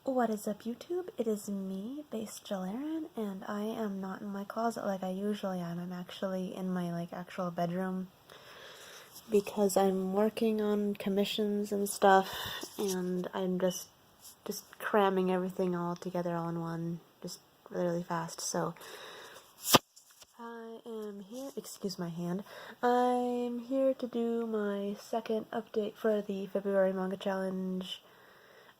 What is up, YouTube? It is me, Base Jalaran, and I am not in my closet like I usually am. I'm actually in my actual bedroom because I'm working on commissions and stuff, and I'm just cramming everything all together all in one, just really fast. So I am here. Excuse my hand. I'm here to do my second update for the February Manga Challenge.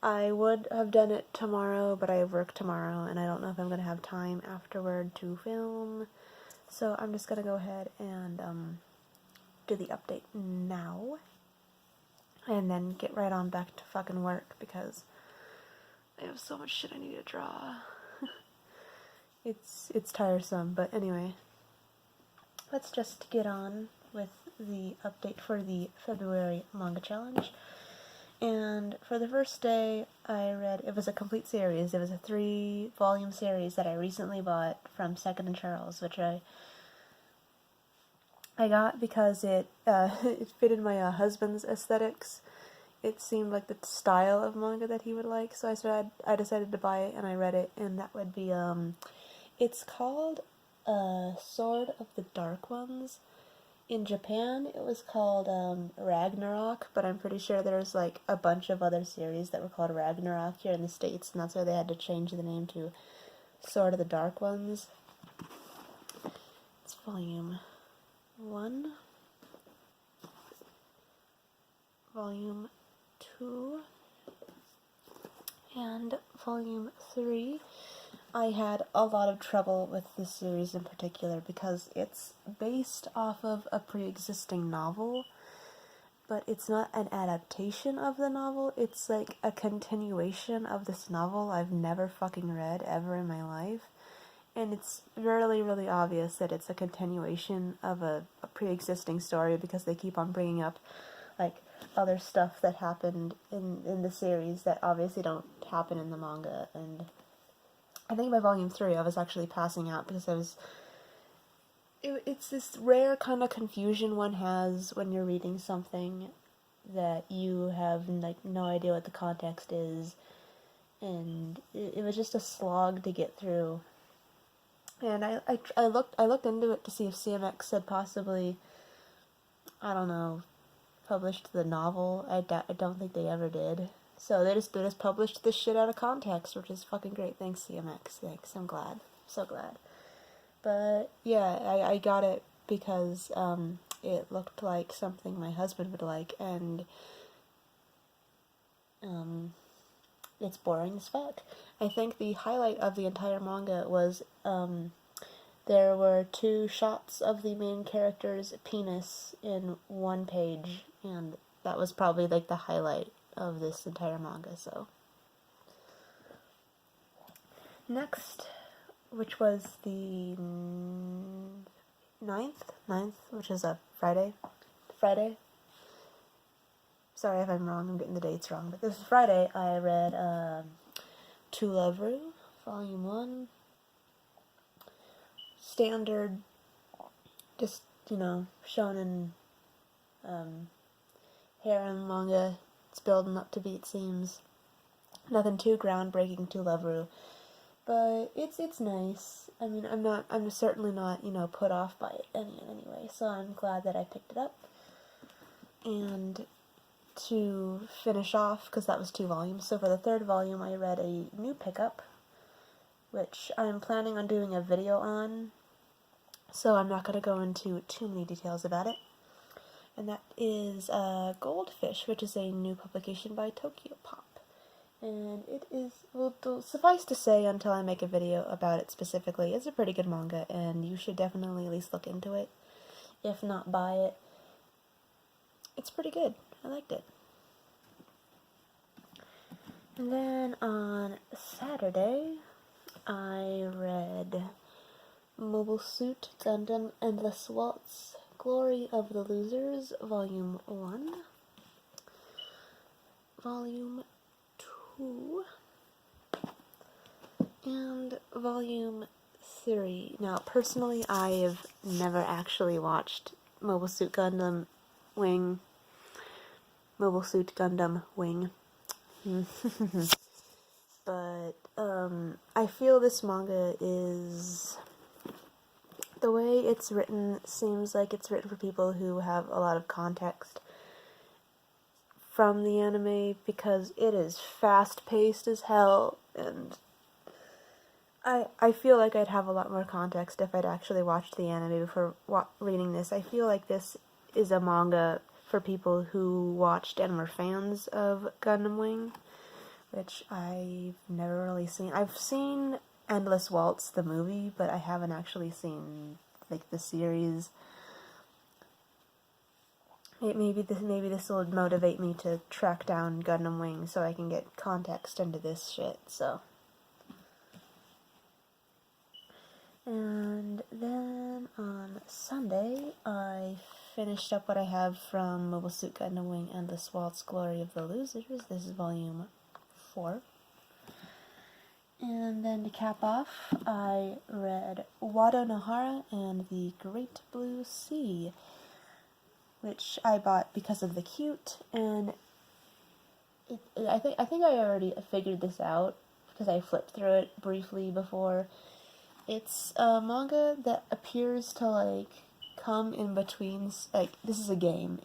I would have done it tomorrow, but I have work tomorrow, and I don't know if I'm going to have time afterward to film. So I'm just going to go ahead and do the update now. And then get right on back to fucking work, because I have so much shit I need to draw. It's tiresome, but anyway. Let's just get on with the update for the February Manga Challenge. And for the first day, I read, it was a complete series. It was a 3-volume series that I recently bought from Second and Charles, which I got because it it fitted my husband's aesthetics. It seemed like the style of manga that he would like, so I decided to buy it, and I read it, and that would be, it's called Sword of the Dark Ones. In Japan, it was called Ragnarok, but I'm pretty sure there's like a bunch of other series that were called Ragnarok here in the States, and that's why they had to change the name to Sword of the Dark Ones. It's volume 1, volume 2, and volume 3. I had a lot of trouble with this series in particular because it's based off of a pre-existing novel, but it's not an adaptation of the novel. It's like a continuation of this novel I've never fucking read ever in my life, and it's really, really obvious that it's a continuation of a pre-existing story because they keep on bringing up like other stuff that happened in the series that obviously don't happen in the manga. And I think by volume 3 I was actually passing out because it's this rare kind of confusion one has when you're reading something that you have like no idea what the context is, and it was just a slog to get through. And I looked into it to see if CMX had possibly, I don't know, published the novel. I don't think they ever did. So they just published this shit out of context, which is fucking great. Thanks, CMX. Thanks. I'm glad. So glad. But yeah, I got it because it looked like something my husband would like, and it's boring as fuck. I think the highlight of the entire manga was there were 2 shots of the main character's penis in one page, and that was probably like the highlight of this entire manga. So next, which was the 9th, which is a Friday. Sorry if I'm wrong, I'm getting the dates wrong, but this Friday I read To Love Ru, volume 1. Standard, just, shonen harem manga. It's building up to be, it seems. Nothing too groundbreaking to Love Ru, but it's nice. I mean, I'm certainly not, put off by it anyway, so I'm glad that I picked it up. And to finish off, because that was 2 volumes, so for the 3rd volume I read a new pickup, which I'm planning on doing a video on, so I'm not going to go into too many details about it. And that is Goldfish, which is a new publication by Tokyo Pop. And it is, well, suffice to say, until I make a video about it specifically, it's a pretty good manga, and you should definitely at least look into it. If not, buy it. It's pretty good. I liked it. And then on Saturday, I read Mobile Suit Gundam Endless Waltz, Glory of the Losers, Volume 1, Volume 2, and Volume 3. Now, personally, I've never actually watched Mobile Suit Gundam Wing. But but I feel this manga is, the way it's written seems like it's written for people who have a lot of context from the anime, because it is fast-paced as hell, and I feel like I'd have a lot more context if I'd actually watched the anime before reading this. I feel like this is a manga for people who watched and were fans of Gundam Wing, which I've never really seen. I've seen Endless Waltz, the movie, but I haven't actually seen, like, the series. Maybe this will motivate me to track down Gundam Wing so I can get context into this shit, so. And then on Sunday, I finished up what I have from Mobile Suit Gundam Wing Endless Waltz Glory of the Losers. This is volume 4. And then to cap off, I read Wado Nohara and the Great Blue Sea, which I bought because of the cute, and I think I already figured this out because I flipped through it briefly before. It's a manga that appears to, like, come in between, like, this is a game.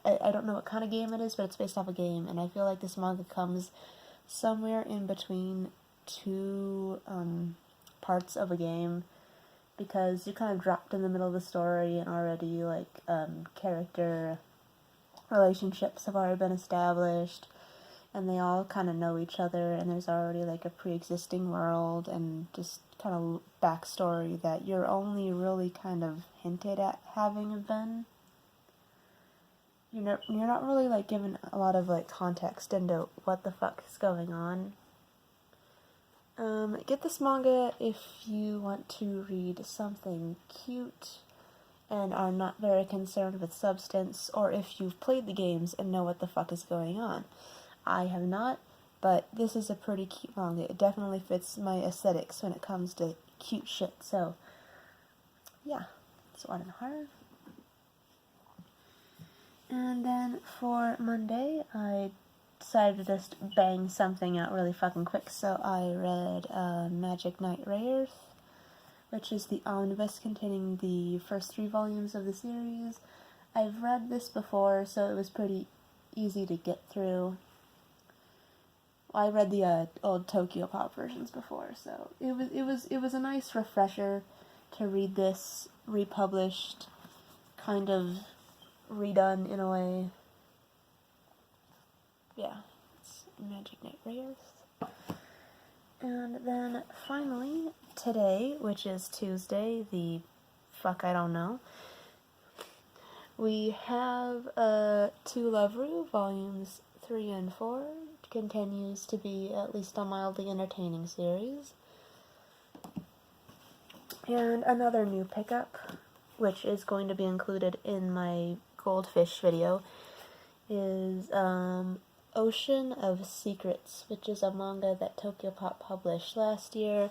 I don't know what kind of game it is, but it's based off a game, and I feel like this manga comes somewhere in between two parts of a game, because you're kind of dropped in the middle of the story and already, like, character relationships have already been established, and they all kind of know each other, and there's already, like, a pre-existing world, and just kind of backstory that you're only really kind of hinted at having been. You're not really, like, given a lot of, like, context into what the fuck is going on. Get this manga if you want to read something cute and are not very concerned with substance, or if you've played the games and know what the fuck is going on. I have not, but this is a pretty cute manga. It definitely fits my aesthetics when it comes to cute shit, so yeah, it's Wado Nohara. And then for Monday, I decided to just bang something out really fucking quick, so I read Magic Knight Rayearth, which is the omnibus containing the first 3 volumes of the series. I've read this before, so it was pretty easy to get through. I read the old Tokyo Pop versions before, so it was a nice refresher to read this republished, kind of redone in a way. Yeah, it's Magic Knight Rayearth. And then finally, today, which is Tuesday, the fuck I don't know, we have To Love Ru, volumes 3 and 4. It continues to be at least a mildly entertaining series. And another new pickup, which is going to be included in my Goldfish video, is Ocean of Secrets, which is a manga that Tokyo Pop published last year.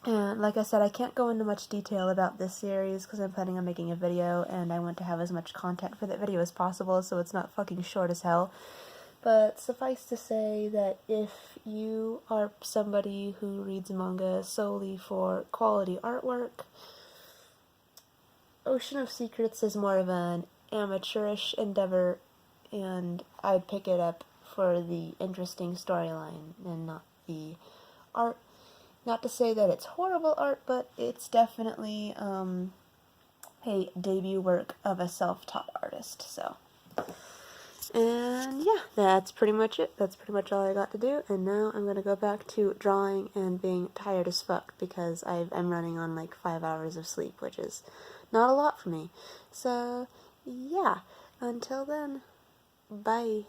And like I said, I can't go into much detail about this series because I'm planning on making a video, and I want to have as much content for that video as possible, so it's not fucking short as hell. But suffice to say that if you are somebody who reads manga solely for quality artwork, Ocean of Secrets is more of an amateurish endeavor, and I'd pick it up for the interesting storyline and not the art. Not to say that it's horrible art, but it's definitely a debut work of a self-taught artist, so. And yeah, that's pretty much it. That's pretty much all I got to do, and now I'm gonna go back to drawing and being tired as fuck because I'm running on like 5 hours of sleep, which is not a lot for me. So, yeah, until then, bye.